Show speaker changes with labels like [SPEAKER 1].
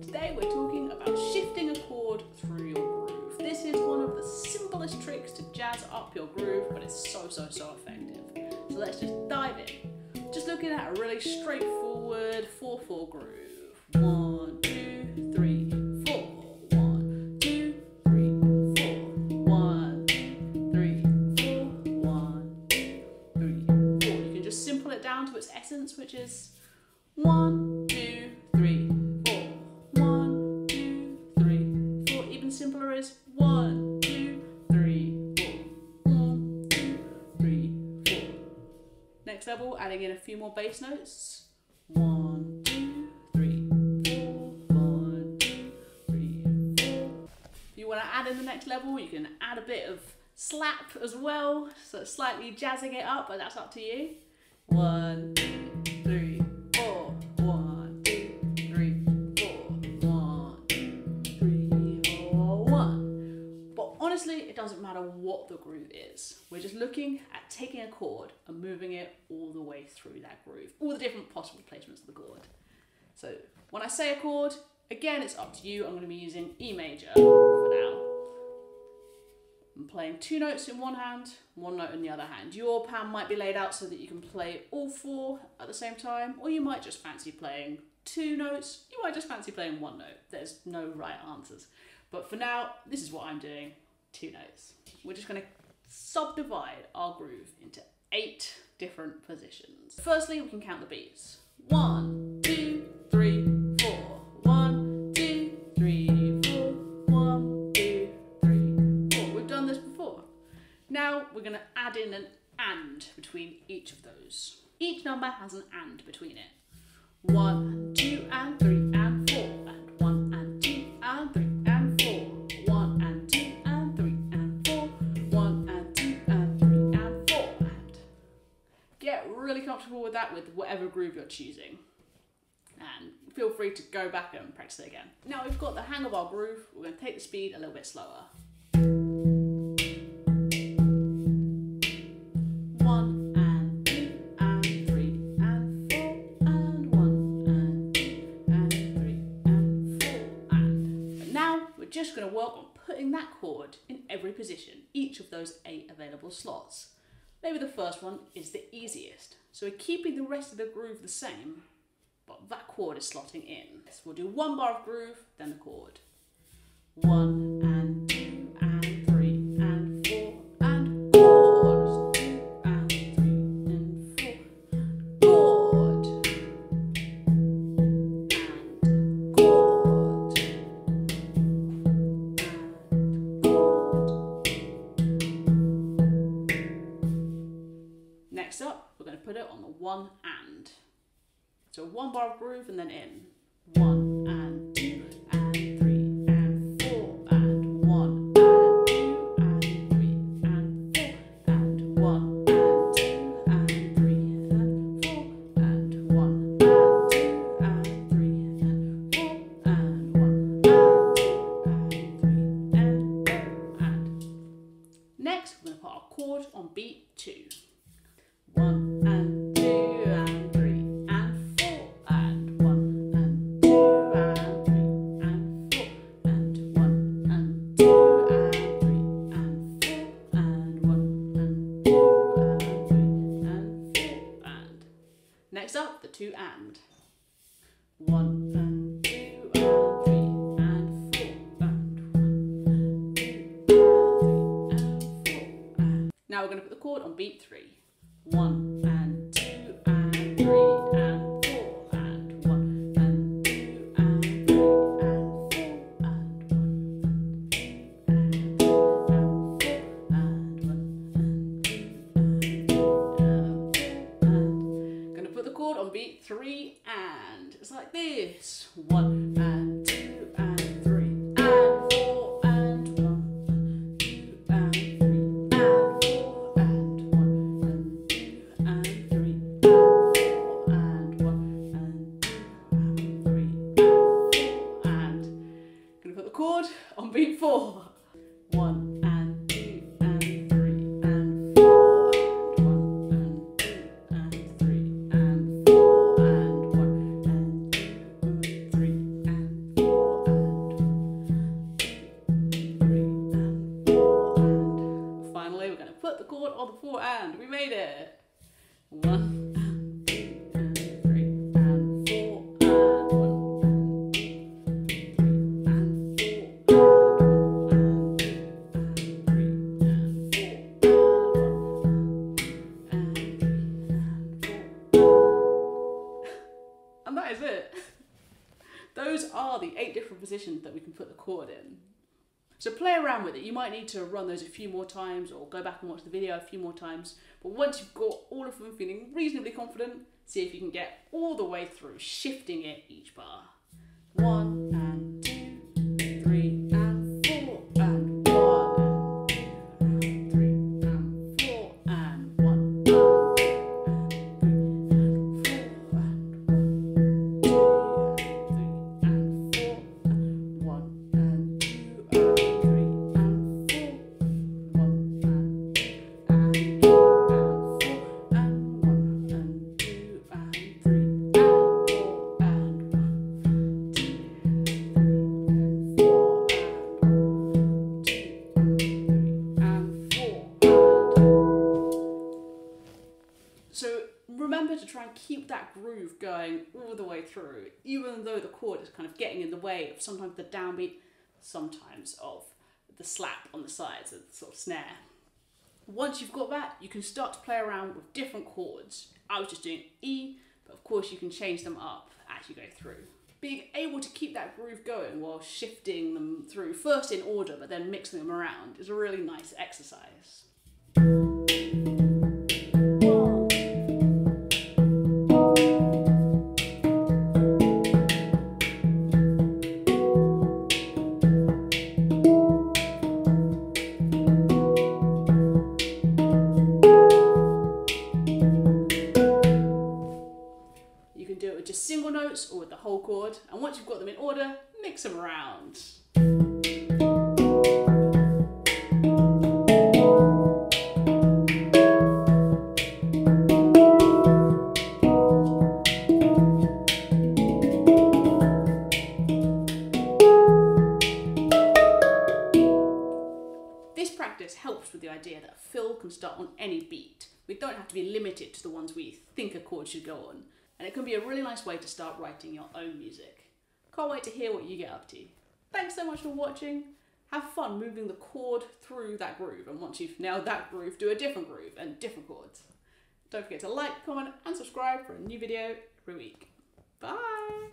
[SPEAKER 1] Today we're talking about shifting a chord through your groove. This is one of the simplest tricks to jazz up your groove, but it's so effective. So let's just dive in. Just looking at a really straightforward 4/4 groove. 1, 2, 3, 4. 1, 2, 3, 4. 1, 2, 3, 4. 1, 2, 3, 4. You can just simple it down to its essence, which is 1, 2, 3, 4. 1, 2, 3, 4. Even simpler is 1, 2, 3, 4. 1, 2, 3, 4. Next level, adding in a few more bass notes. 1, 2, 3, 4. 1, 2, 3, 4. If you want to add in the next level, you can add a bit of slap as well, so slightly jazzing it up, but that's up to you. 1, 2, 3, 4. 1, 2, 3, 4. 1, 2, 3, 4. 1. But honestly, it doesn't matter what the groove is. We're just looking at taking a chord and moving it all the way through that groove, all the different possible placements of the chord. So when I say a chord, again, it's up to you. I'm going to be using E major for now. I'm playing 2 notes in one hand, 1 note in the other hand. Your pan might be laid out so that you can play all 4 at the same time, or you might just fancy playing 2 notes. You might just fancy playing 1 note. There's no right answers. But for now, this is what I'm doing, 2 notes. We're just going to subdivide our groove into 8 different positions. Firstly, we can count the beats. 1, 2, 3, 4. 1, 2, 3, 4. 1, 2, 3, 4. We've done this before. Now we're going to add in an and between each of those. Each number has an and between it. 1 and 2 and 3 and 4 and 1 and 2 and 3 and 4. 1 and 2 and 3 and 4. 1 and 2 and 3 and 4 and. Get really comfortable with that with whatever groove you're choosing. And feel free to go back and practice it again. Now we've got the hang of our groove, we're going to take the speed a little bit slower. 1 and 2 and 3 and 4 and 1 and 2 and 3 and 4 and. But now we're just going to work on putting that chord in every position, each of those 8 available slots. Maybe the first one is the easiest, so we're keeping the rest of the groove the same, but that chord is slotting in. So we'll do 1 bar of groove, then the chord. 1 and 2 and 3 and 4 and chord. 2 and 3 and 4 and chord. And chord. And chord. Next up, we're going to put it on the 1 and. So 1 bar of groove and then in. 1 and 2 and 3 and 4 and 1 and 2 and 3 and 4 and 1 and 2 and 3 and 4 and 1 and 2 and 3 and 4 and 1 and 2 and 3 and. Next, we're going to put our chord on beat 2. 1 and 2 and 3 and 4 and 1 and 2 and 3 and 4 and 1 and 2 and 3 and 4 and 1 and 2 and 3 and 4 and. Next up, the 2 and. 1 and 2 and 3 and 4 and 1 and 2 and 3 and 4 and. Now we're going to put the chord on beat 3. 1 and 2 and 3 and 4 and 1 and 2 and 3 and 4 and 1 and 2 and 3 and 4 and 1 and 2 and 3 and 4 and. Gonna put the chord on beat 3 and. It's like this. 1 and 2 and 3 and 4 and 1 and 2 and 3 and 4 and 1 and 2 and 3 and 4 and 1 and 2 and 3 and 4 and. Gonna put the chord on beat 4. 1 and 2 and 3 and 4 and 1 and 2 and 3 and 4 and 1 and 2 and 3 and 4 1 and 2 and 3 and 4 and 1 and 2 and 3 and 4 and 3 and 4. And that is it. Those are the 8 different positions that we can put the chord in. So play around with it. You might need to run those a few more times or go back and watch the video a few more times. But once you've got all of them feeling reasonably confident, see if you can get all the way through, shifting it each bar. 1 and 2, 3 and 4 and 1 and 2 and 3 and 4 and 1 and 2 and 3 and 4 and 1 and 2 and 3 and 4 and 1 and 2 and 3 and 4 So remember to try and keep that groove going all the way through, even though the chord is kind of getting in the way of sometimes the downbeat, sometimes of the slap on the sides of the sort of snare. Once you've got that, you can start to play around with different chords. I was just doing E, but of course you can change them up as you go through. Being able to keep that groove going while shifting them through, first in order, but then mixing them around, is a really nice exercise. Single notes or with the whole chord, and once you've got them in order, mix them around. This practice helps with the idea that a fill can start on any beat. We don't have to be limited to the ones we think a chord should go on. And it can be a really nice way to start writing your own music. Can't wait to hear what you get up to. Thanks so much for watching. Have fun moving the chord through that groove, and once you've nailed that groove, do a different groove and different chords. Don't forget to like, comment and subscribe for a new video every week. Bye!